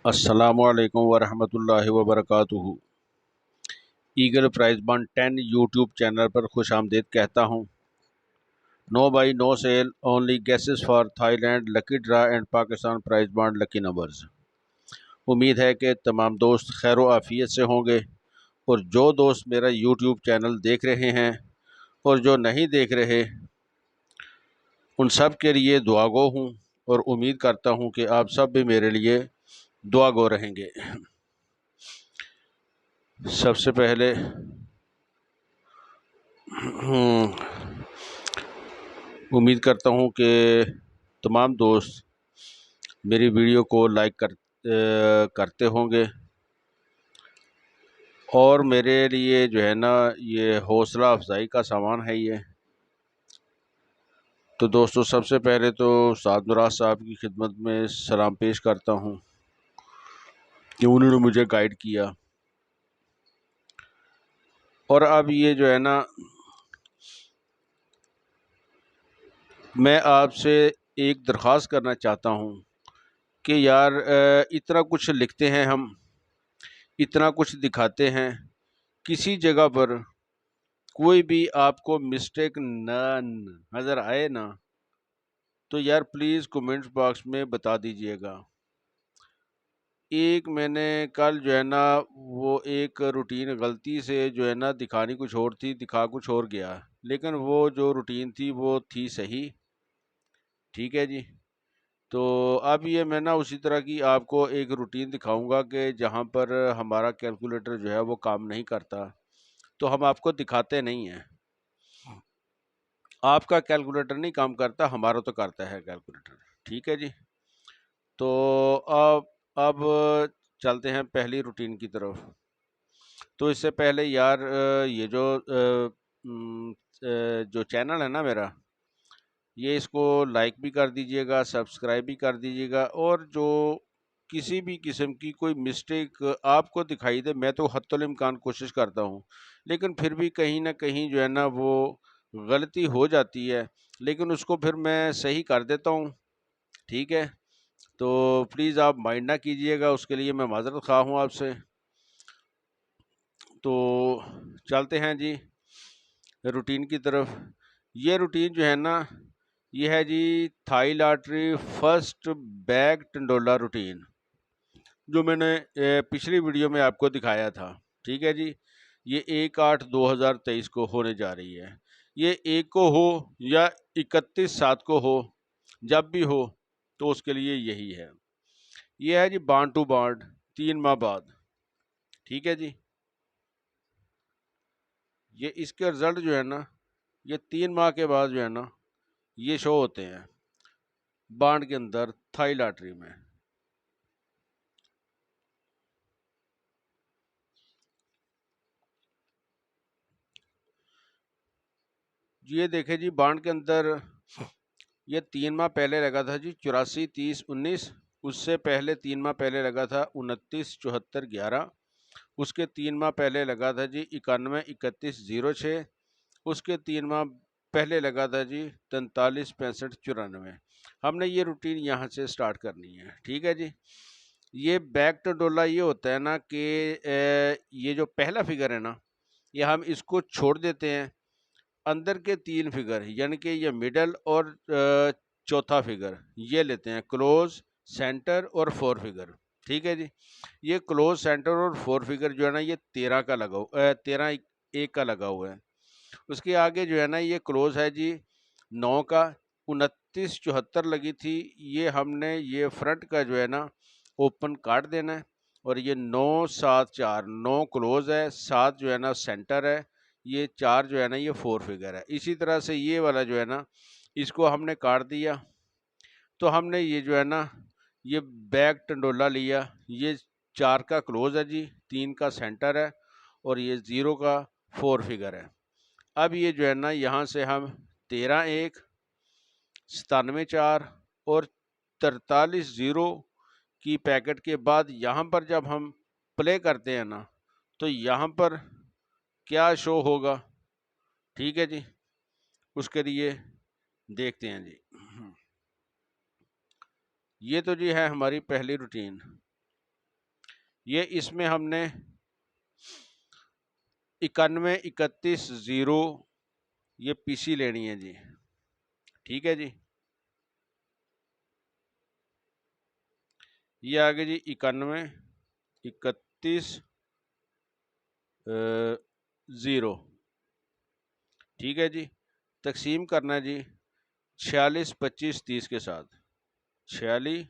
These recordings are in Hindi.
अस्सलामुअलैकुम वरहमतुल्लाहि वबरकातुहू। ईगल प्राइज बन 10 यूट्यूब चैनल पर खुश आमदीद कहता हूँ। No buy no sale, only guesses for Thailand lucky draw and Pakistan prize bond lucky numbers. उम्मीद है कि तमाम दोस्त खैर आफियत से होंगे और जो दोस्त मेरा यूट्यूब चैनल देख रहे हैं और जो नहीं देख रहे उन सब के लिए दुआ गो हूँ और उम्मीद करता हूँ कि आप सब भी मेरे लिए दुआ गो रहेंगे। सबसे पहले उम्मीद करता हूँ कि तमाम दोस्त मेरी वीडियो को लाइक करते होंगे और मेरे लिए जो है ना ये हौसला अफजाई का सामान है ये। तो दोस्तों सबसे पहले तो साद मुराद साहब की खिदमत में सलाम पेश करता हूँ कि उन्होंने मुझे गाइड किया। और अब ये जो है ना मैं आपसे एक दरख्वास्त करना चाहता हूँ कि यार इतना कुछ लिखते हैं हम, इतना कुछ दिखाते हैं, किसी जगह पर कोई भी आपको मिस्टेक नज़र आए ना तो यार प्लीज़ कमेंट्स बॉक्स में बता दीजिएगा। एक मैंने कल जो है ना वो एक रूटीन गलती से जो है ना दिखानी कुछ और थी, दिखा कुछ और गया, लेकिन वो जो रूटीन थी वो थी सही। ठीक है जी। तो अब ये मैं ना उसी तरह की आपको एक रूटीन दिखाऊंगा कि जहाँ पर हमारा कैलकुलेटर जो है वो काम नहीं करता, तो हम आपको दिखाते नहीं हैं। आपका कैलकुलेटर नहीं काम करता, हमारा तो करता है कैलकुलेटर। ठीक है जी। तो अब चलते हैं पहली रूटीन की तरफ। तो इससे पहले यार ये जो चैनल है ना मेरा, ये इसको लाइक भी कर दीजिएगा, सब्सक्राइब भी कर दीजिएगा। और जो किसी भी किस्म की कोई मिस्टेक आपको दिखाई दे, मैं तो हत्तुल इम्कान कोशिश करता हूँ, लेकिन फिर भी कहीं ना कहीं जो है ना वो गलती हो जाती है, लेकिन उसको फिर मैं सही कर देता हूँ। ठीक है। तो प्लीज़ आप माइंड ना कीजिएगा, उसके लिए मैं माज़रत ख़्वाह हूँ आपसे। तो चलते हैं जी रूटीन की तरफ। ये रूटीन जो है ना ये है जी थाई लॉटरी फर्स्ट बैग टंडोला रूटीन, जो मैंने पिछली वीडियो में आपको दिखाया था। ठीक है जी। ये 1/8/2023 को होने जा रही है। ये 1 को हो या 31/7 को हो, जब भी हो तो उसके लिए यही है। ये है जी बांड टू बांड 3 माह बाद। ठीक है जी। ये इसके रिजल्ट जो है ना ये 3 माह के बाद जो है ना ये शो होते हैं बांड के अंदर थाई लॉटरी में। ये देखे जी बांड के अंदर ये 3 माह पहले लगा था जी 84 30 19। उससे पहले 3 माह पहले लगा था 29 74 11। उसके 3 माह पहले लगा था जी 91 31 06। उसके 3 माह पहले लगा था जी 43 65 94। हमने ये रूटीन यहाँ से स्टार्ट करनी है। ठीक है जी। ये बैक टू डोला ये होता है ना कि ये जो पहला फिगर है ना ये हम इसको छोड़ देते हैं, अंदर के 3 फिगर यानी कि ये मिडल और चौथा फिगर ये लेते हैं, क्लोज सेंटर और 4 फिगर। ठीक है जी। ये क्लोज सेंटर और 4 फिगर जो है ना ये 13 का लगा 13 1 का लगा हुआ है। उसके आगे जो है ना ये क्लोज है जी 9 का, 29 74 लगी थी, ये हमने ये फ्रंट का जो है ना ओपन काट देना है। और ये 9 7 4 9 क्लोज है, 7 जो है ना सेंटर है, ये 4 जो है ना ये 4 फिगर है। इसी तरह से ये वाला जो है ना इसको हमने काट दिया। तो हमने ये जो है ना ये बैक टंडोला लिया, ये 4 का क्लोज है जी, 3 का सेंटर है और ये 0 का 4 फिगर है। अब ये जो है ना यहाँ से हम 13 1 97 4 और 43 0 की पैकेट के बाद यहाँ पर जब हम प्ले करते हैं ना तो यहाँ पर क्या शो होगा। ठीक है जी। उसके लिए देखते हैं जी। ये तो जी है हमारी पहली रूटीन। ये इसमें हमने 9131 0 ये पीसी लेनी है जी। ठीक है जी, ये आगे जी 9131 0। ठीक है जी, तकसीम करना है जी 46 25 30 के साथ, 46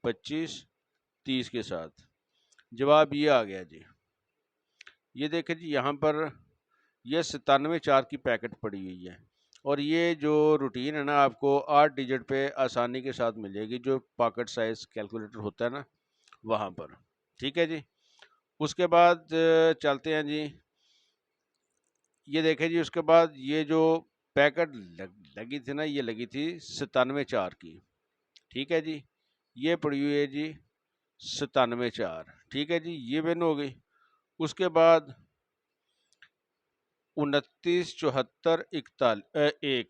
25 30 के साथ। जवाब ये आ गया जी। ये देखें जी, यहाँ पर ये 97 4 की पैकेट पड़ी हुई है, और ये जो रूटीन है ना आपको 8 डिजिट पे आसानी के साथ मिल जाएगी, जो पॉकेट साइज कैलकुलेटर होता है ना वहाँ पर। ठीक है जी, उसके बाद चलते हैं जी। ये देखें जी, उसके बाद ये जो पैकेट लगी थी ना, ये लगी थी 97 4 की। ठीक है जी, ये पड़ी हुई है जी 97 4। ठीक है जी, ये बिन हो गई। उसके बाद 29 74 1,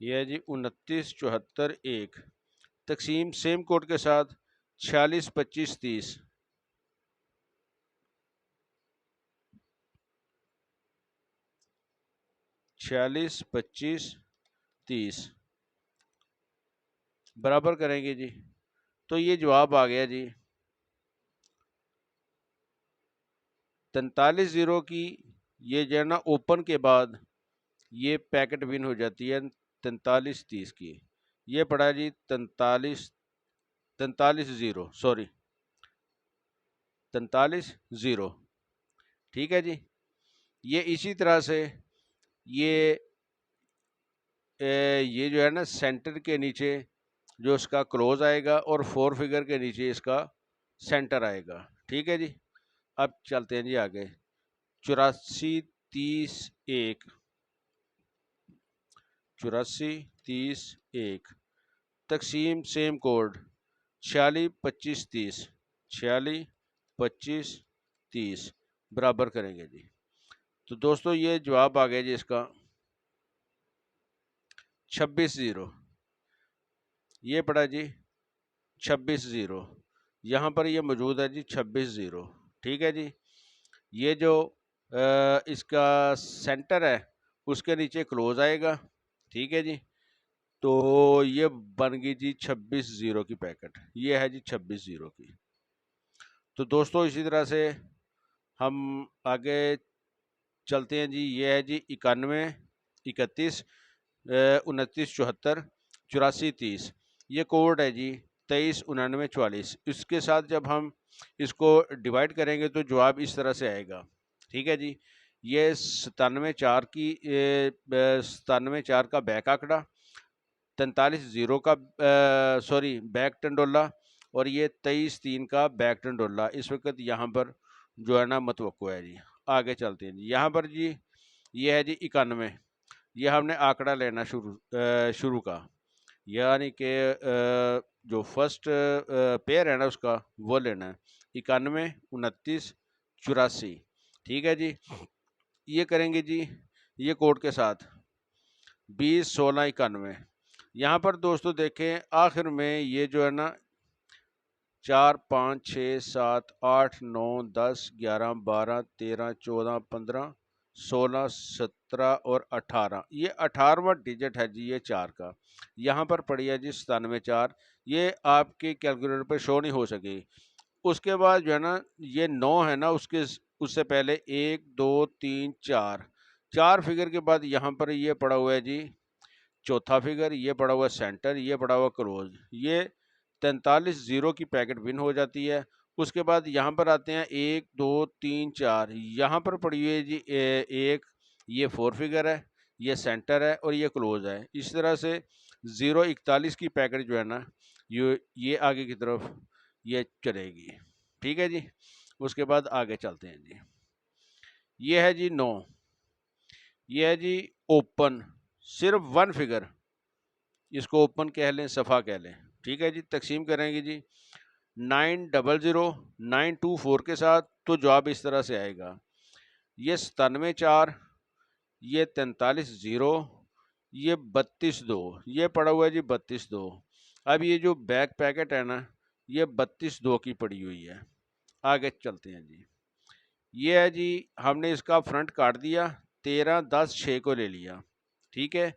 यह है जी 29 74 1, तकसीम सेम कोड के साथ 46 25 30। 46 25 30 बराबर करेंगे जी, तो ये जवाब आ गया जी 43 0 की। ये जो है ना ओपन के बाद ये पैकेट विन हो जाती है 43 30 की। ये पड़ा जी 43 0, सॉरी 43 0। ठीक है जी, ये इसी तरह से ये जो है ना सेंटर के नीचे जो इसका क्लोज आएगा, और 4 फिगर के नीचे इसका सेंटर आएगा। ठीक है जी, अब चलते हैं जी आगे। 84 30 1, 84 30 1, तकसीम सेम कोड 46 25 30, 46 25 30 बराबर करेंगे जी। तो दोस्तों ये जवाब आ गया जी इसका 26 0। ये पड़ा जी 26 0, यहाँ पर ये मौजूद है जी 26 0। ठीक है जी, ये जो इसका सेंटर है उसके नीचे क्लोज आएगा। ठीक है जी, तो ये बन गई जी 26 0 की पैकेट। ये है जी 26 0 की। तो दोस्तों इसी तरह से हम आगे चलते हैं जी। ये है जी 91 31 29 74 84 30, ये कोड है जी 23 99 44। इसके साथ जब हम इसको डिवाइड करेंगे तो जवाब इस तरह से आएगा। ठीक है जी, ये 97 4 की 97 4 का बैक आंकड़ा, 43 0 का सॉरी बैक टंडोला, और ये 23 3 का बैक टंडोला इस वक्त यहाँ पर जो है ना मतवक्को है जी। आगे चलते हैं जी, यहाँ पर जी ये है जी 91। ये हमने आंकड़ा लेना शुरू का, यानी कि जो फर्स्ट पेयर है ना उसका वो लेना है 91 29 84। ठीक है जी, ये करेंगे जी ये कोड के साथ 20 16 91। यहाँ पर दोस्तों देखें आखिर में ये जो है ना 4 5 6 7 8 9 10 11 12 13 14 15 16 17 और 18, ये 18वां डिजिट है जी ये 4 का। यहाँ पर पड़ी है जी 97 4। ये आपके कैलकुलेटर पे शो नहीं हो सकी। उसके बाद जो है ना ये 9 है ना, उससे पहले 1 2 3 4, 4 फिगर के बाद यहाँ पर ये पड़ा हुआ है जी चौथा फिगर, ये पड़ा हुआ सेंटर, ये पड़ा हुआ क्लोज। ये 43 0 की पैकेट विन हो जाती है। उसके बाद यहाँ पर आते हैं 1 2 3 4, यहाँ पर पड़ी हुई है जी एक, ये 4 फिगर है, ये सेंटर है और ये क्लोज है। इस तरह से 0 41 की पैकेट जो है ना ये आगे की तरफ ये चलेगी। ठीक है जी, उसके बाद आगे चलते हैं जी। ये है जी 9, ये है जी ओपन, सिर्फ 1 फिगर, इसको ओपन कह लें सफ़ा कह लें। ठीक है जी, तकसीम करेंगे जी 900 924 के साथ, तो जवाब इस तरह से आएगा। ये 97 4, ये 43 0, ये 32 2, ये पड़ा हुआ है जी 32 2। अब ये जो बैक पैकेट है ना ये 32.2 की पड़ी हुई है। आगे चलते हैं जी। ये है जी, हमने इसका फ्रंट काट दिया, 13, 10, 6 को ले लिया, ठीक है।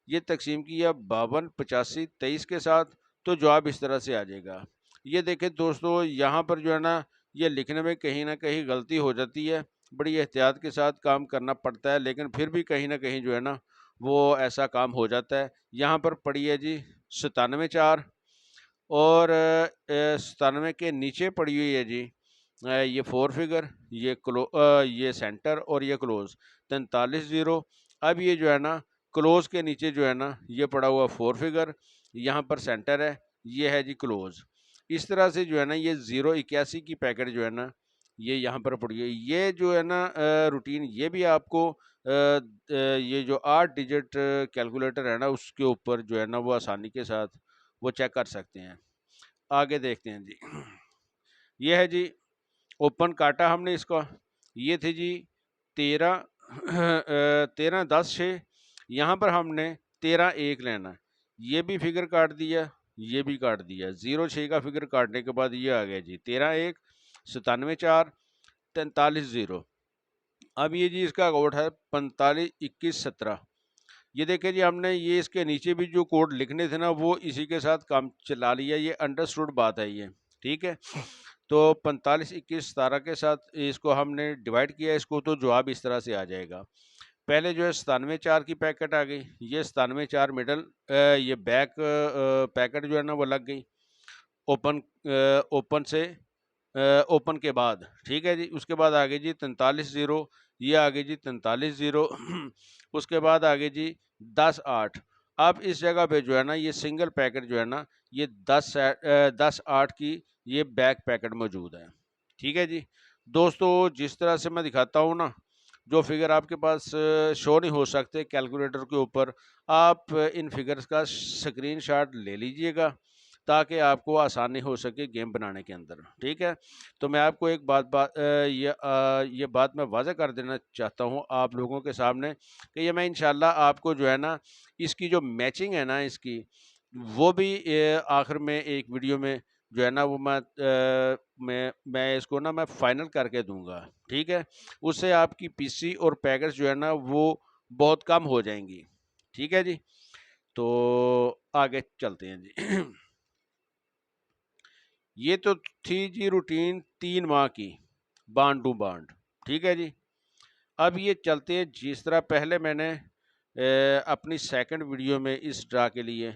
ये तकसीम किया 52, 85, 23 के साथ, तो जवाब इस तरह से आ जाएगा। ये देखें दोस्तों, यहाँ पर जो है ना, ये लिखने में कहीं ना कहीं गलती हो जाती है, बड़ी एहतियात के साथ काम करना पड़ता है, लेकिन फिर भी कहीं ना कहीं जो है ना वो ऐसा काम हो जाता है। यहाँ पर पड़ी है जी 97.4, और 97 के नीचे पड़ी हुई है जी ये 4 फिगर, ये सेंटर और ये क्लोज 43.0। अब ये जो है ना क्लोज के नीचे जो है ना ये पड़ा हुआ 4 फिगर, यहाँ पर सेंटर है, ये है जी क्लोज। इस तरह से जो है ना ये 081 की पैकेट जो है ना ये यहाँ पर पड़ी है। ये जो है ना रूटीन, ये भी आपको ये जो 8 डिजिट कैलकुलेटर है ना उसके ऊपर जो है ना वो आसानी के साथ वो चेक कर सकते हैं। आगे देखते हैं जी। ये है जी ओपन काटा हमने इसका, ये थे जी 13 13, 10, 6। यहाँ पर हमने 13, 1 लेना, ये भी फिगर काट दिया, ये भी काट दिया। 0, 6 का फिगर काटने के बाद ये आ गया जी 13, 1, 97.4, 43.0। अब ये जी इसका कोड है 45, 21, 17। ये देखें जी, हमने ये इसके नीचे भी जो कोड लिखने थे ना वो इसी के साथ काम चला लिया, ये अंडरस्टूड बात है ये, ठीक है। तो 45, 21, 17 के साथ इसको हमने डिवाइड किया इसको, तो जवाब इस तरह से आ जाएगा। पहले जो है 97.4 की पैकेट आ गई, ये 97.4 मिडल, ये बैक पैकेट जो है ना वो लग गई ओपन, ओपन से ओपन के बाद, ठीक है जी। उसके बाद आगे जी 43.0, ये आगे जी 43.0 उसके बाद आगे जी 10, 8। अब इस जगह पे जो है ना ये सिंगल पैकेट जो है ना ये 10, 8 की ये बैक पैकेट मौजूद है, ठीक है जी। दोस्तों जिस तरह से मैं दिखाता हूँ ना, जो फिगर आपके पास शो नहीं हो सकते कैलकुलेटर के ऊपर, आप इन फिगर्स का स्क्रीनशॉट ले लीजिएगा ताकि आपको आसानी हो सके गेम बनाने के अंदर, ठीक है। तो मैं आपको एक ये बात मैं वाज़ह कर देना चाहता हूँ आप लोगों के सामने कि ये मैं इंशाल्लाह आपको जो है ना इसकी जो मैचिंग है ना इसकी, वो भी आखिर में एक वीडियो में जो है ना वो मैं इसको ना मैं फाइनल करके दूंगा, ठीक है। उससे आपकी पीसी और पैकेट्स जो है ना वो बहुत कम हो जाएंगी, ठीक है जी। तो आगे चलते हैं जी। ये तो थी जी रूटीन 3 माह की, बांड टू बांड, ठीक है जी। अब ये चलते हैं जिस तरह पहले मैंने अपनी सेकंड वीडियो में इस ड्रा के लिए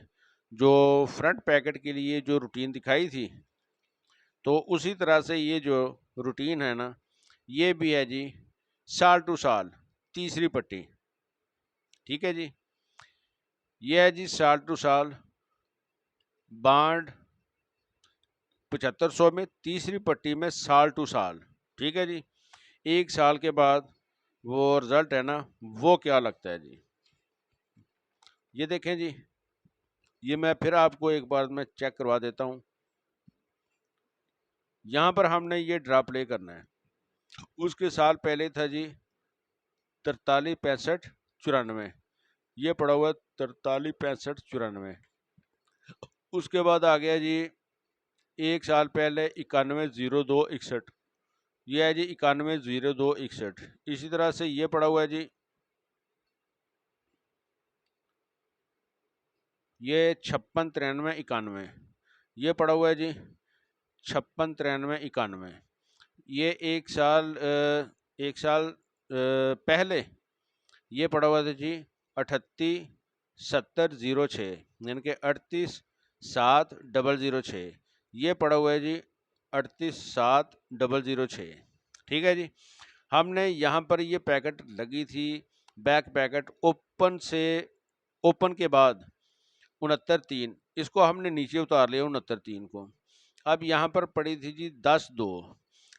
जो फ्रंट पैकेट के लिए जो रूटीन दिखाई थी, तो उसी तरह से ये जो रूटीन है ना ये भी है जी साल टू साल, तीसरी पट्टी, ठीक है जी। ये है जी साल टू साल बांड 7500 में, तीसरी पट्टी में साल टू साल, ठीक है जी। एक साल के बाद वो रिजल्ट है ना वो क्या लगता है जी। ये देखें जी, ये मैं फिर आपको एक बार में चेक करवा देता हूँ। यहाँ पर हमने ये ड्रा प्ले करना है, उसके साल पहले था जी 43, 65, 94, ये पड़ा हुआ 43, 65, 94। उसके बाद आ गया जी एक साल पहले 91, 02, 61, ये है जी 91, 02, 61। इसी तरह से ये पड़ा हुआ है जी ये 56, 93, 91, ये पड़ा हुआ है जी 56, 93, 91। ये एक साल पहले ये पड़ा हुआ था जी 38, 70, 06, यानी कि 38, 7, 006। ये पड़ा हुआ है जी 38, 7, 006, ठीक है जी। हमने यहाँ पर ये पैकेट लगी थी बैक पैकेट ओपन के बाद 69, 3, इसको हमने नीचे उतार लिया 69, 3 को। अब यहाँ पर पड़ी थी जी 10, 2,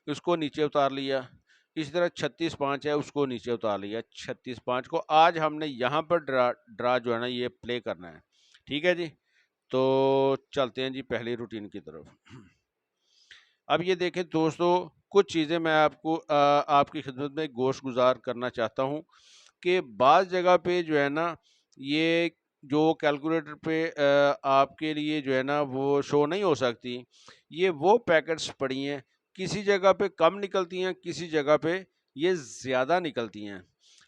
इसको नीचे उतार लिया। इसी तरह 36, 5 है उसको नीचे उतार लिया 36, 5 को। आज हमने यहाँ पर ड्रा जो है ना ये प्ले करना है, ठीक है जी। तो चलते हैं जी पहली रूटीन की तरफ। अब ये देखें दोस्तों, कुछ चीज़ें मैं आपको आपकी खिदमत में गोश गुजार करना चाहता हूँ कि बाज़ जगह पे जो है ना ये जो कैलकुलेटर पे आपके लिए जो है ना वो शो नहीं हो सकती, ये वो पैकेट्स पड़ी हैं, किसी जगह पे कम निकलती हैं, किसी जगह पे ये ज़्यादा निकलती हैं।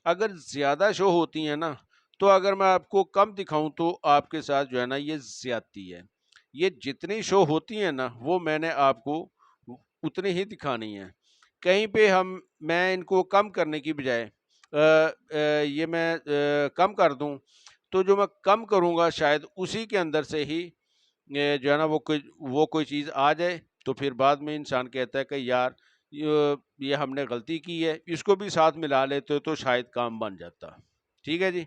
अगर ज़्यादा शो होती हैं ना, तो अगर मैं आपको कम दिखाऊं तो आपके साथ जो है ना ये ज़्यादती है। ये जितनी शो होती हैं ना वो मैंने आपको उतनी ही दिखानी है। कहीं पे मैं इनको कम करने की बजाय ये मैं कम कर दूं, तो जो मैं कम करूँगा शायद उसी के अंदर से ही जो है ना वो कोई चीज़ आ जाए, तो फिर बाद में इंसान कहता है कि यार ये हमने गलती की है, इसको भी साथ मिला लेते तो शायद काम बन जाता। ठीक है जी।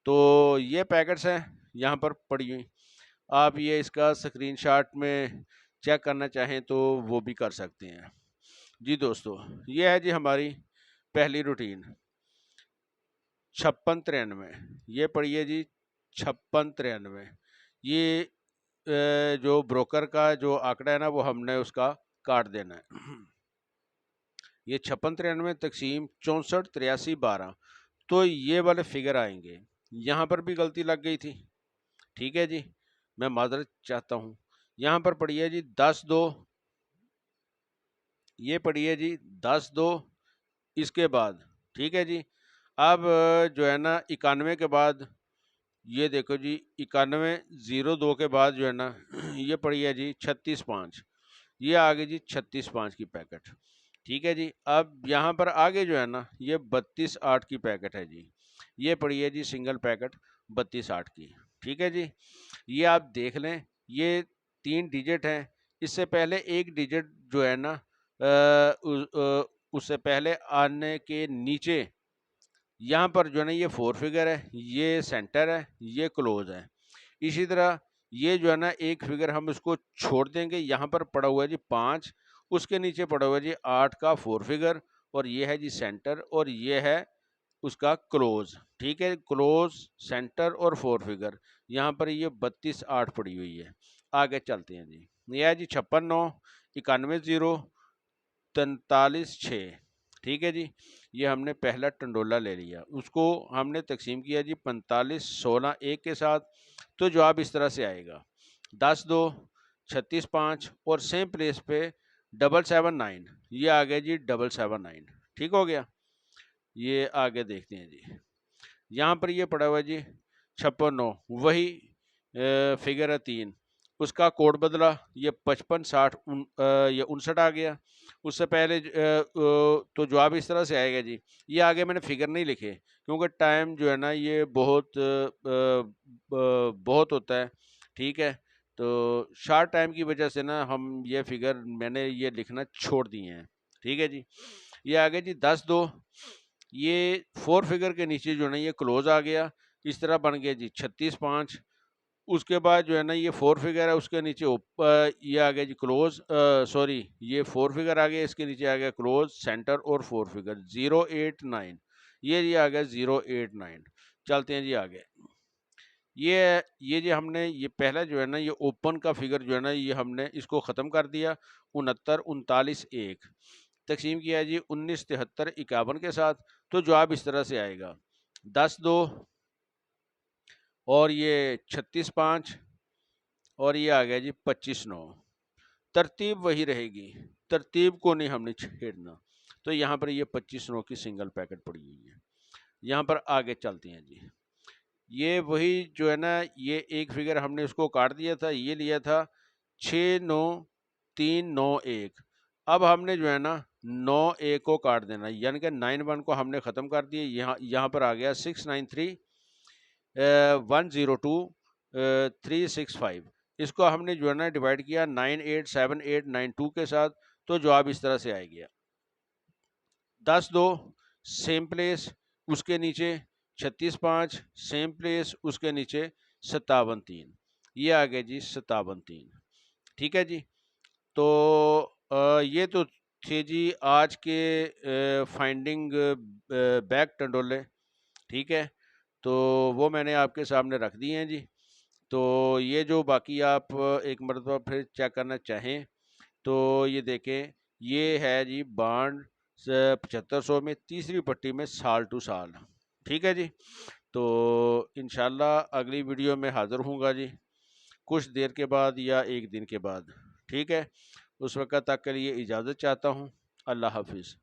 तो ये पैकेट्स हैं यहाँ पर पड़ी हुई, आप ये इसका स्क्रीनशॉट में चेक करना चाहें तो वो भी कर सकते हैं। जी दोस्तों, ये है जी हमारी पहली रूटीन 5693। ये पढ़िए जी 5693। ये जो ब्रोकर का जो आंकड़ा है ना वो हमने उसका काट देना है। ये 5693 तकसीम 64 83 12, तो ये वाले फिगर आएंगे। यहाँ पर भी गलती लग गई थी, ठीक है जी, मैं माजरत चाहता हूँ। यहाँ पर पढ़िए जी 10 2, ये पढ़िए जी 10 2 इसके बाद, ठीक है जी। अब जो है ना 91 के बाद ये देखो जी 9102 के बाद जो है ना ये पड़ी है जी 36 5, ये आ गई जी 36 5 की पैकेट। ठीक है जी। अब यहाँ पर आगे जो है ना ये 32 8 की पैकेट है जी, ये पड़ी है जी सिंगल पैकेट 32 8 की। ठीक है जी, ये आप देख लें, ये 3 डिजिट हैं। इससे पहले एक डिजिट जो है ना उससे पहले आने के नीचे यहाँ पर जो है ना ये 4 फिगर है, ये सेंटर है, ये क्लोज है। इसी तरह ये जो है ना एक फिगर हम इसको छोड़ देंगे, यहाँ पर पड़ा हुआ है जी 5, उसके नीचे पड़ा हुआ है जी 8 का 4 फिगर, और ये है जी सेंटर, और ये है उसका क्लोज। ठीक है, क्लोज, सेंटर और 4 फिगर, यहाँ पर ये 32 8 पड़ी हुई है। आगे चलते हैं जी, ये है जी 56 9 91 0 43 6। ठीक है जी, ये हमने पहला टंडोला ले लिया, उसको हमने तकसीम किया जी 45 16 1 के साथ, तो जवाब इस तरह से आएगा 10 2 36 5 और सेम प्लेस पे 779, ये आ गया जी 779। ठीक हो गया। ये आगे देखते हैं जी, यहाँ पर ये पड़ा हुआ है जी 56 9, वही फिगर है 3, उसका कोड बदला, ये 55 60 ये 59 आ गया। उससे पहले तो जवाब इस तरह से आएगा जी। ये आगे मैंने फिगर नहीं लिखे क्योंकि टाइम जो है ना ये बहुत होता है। ठीक है, तो शार्ट टाइम की वजह से ना हम ये फिगर मैंने ये लिखना छोड़ दिए हैं। ठीक है जी, ये आगे जी 10 2, ये 4 फिगर के नीचे जो है ना ये क्लोज आ गया, इस तरह बन गया जी 36 5। उसके बाद जो है ना ये 4 फिगर है, उसके नीचे ये आ गया जी क्लोज, सॉरी ये 4 फिगर आ गया, इसके नीचे आ गया क्लोज, सेंटर और 4 फिगर 089, ये आ गया 089। चलते हैं जी आगे। ये जी हमने ये पहला जो है ना ये ओपन का फिगर जो है ना ये हमने इसको ख़त्म कर दिया 69 39 1, तकसीम किया जी 19 73 51 के साथ, तो जवाब इस तरह से आएगा 10 2 और ये 36 5 और ये आ गया जी 25 9। तरतीब वही रहेगी, तरतीब को नहीं हमने छेड़ना। तो यहाँ पर ये 25 9 की सिंगल पैकेट पड़ी हुई है। यहाँ पर आगे चलते हैं जी, ये वही जो है ना ये एक फिगर हमने उसको काट दिया था, ये लिया था 6 9 3 9 1। अब हमने जो है ना 9 1 को काट देना, यानी कि 9 1 को हमने ख़त्म कर दिया। यहाँ पर आ गया 693 102 365। इसको हमने जो है ना डिवाइड किया 987892 के साथ, तो जवाब इस तरह से आ गया 10 2 सेम प्लेस, उसके नीचे 36 5 सेम प्लेस, उसके नीचे 57 3, ये आ गया जी 57 3। ठीक है जी, तो ये तो थे जी आज के फाइंडिंग बैक टंडोले। ठीक है, तो वो मैंने आपके सामने रख दिए हैं जी। तो ये जो बाकी आप एक मरतबा फिर चेक करना चाहें तो ये देखें, ये है जी बांड 7500 में तीसरी पट्टी में साल टू साल। ठीक है जी, तो इंशाल्लाह अगली वीडियो में हाज़िर हूँगा जी, कुछ देर के बाद या एक दिन के बाद। ठीक है, उस वक़्त तक के लिए इजाज़त चाहता हूँ। अल्लाह हाफिज़।